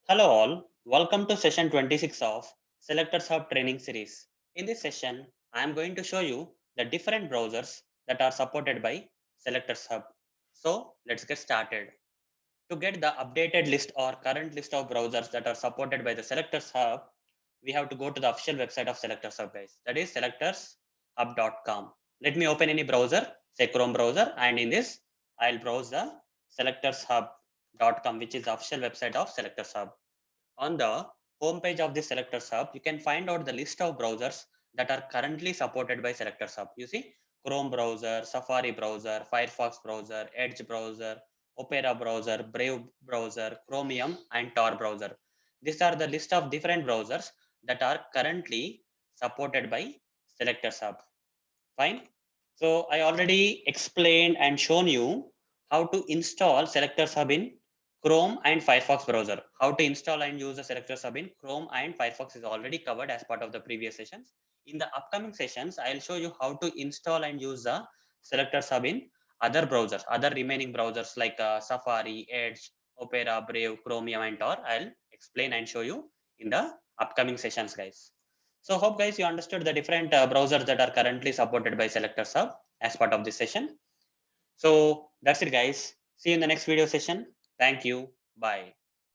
Hello all, welcome to session 26 of SelectorsHub training series. In this session, I am going to show you the different browsers that are supported by SelectorsHub. So let's get started. To get the updated list or current list of browsers that are supported by the SelectorsHub, we have to go to the official website of SelectorsHub, guys. That is selectorshub.com. Let me open any browser, say Chrome browser, and in this, I'll browse the selectorshub.com, which is the official website of SelectorsHub. On the homepage of the Selectors Hub, you can find out the list of browsers that are currently supported by Selectors Hub. You see Chrome browser, Safari browser, Firefox browser, Edge browser, Opera browser, Brave browser, Chromium, and Tor browser. These are the list of different browsers that are currently supported by Selectors Hub. Fine. So I already explained and shown you how to install Selectors Hub in Chrome and Firefox browser. How to install and use the Selectors Hub in Chrome and Firefox is already covered as part of the previous sessions. In the upcoming sessions, I'll show you how to install and use the Selectors Hub in other browsers, other remaining browsers like Safari, Edge, Opera, Brave, Chromium, and Tor. I'll explain and show you in the upcoming sessions, guys. So hope guys you understood the different browsers that are currently supported by Selectors Hub as part of this session. So that's it guys. See you in the next video session. Thank you. Bye.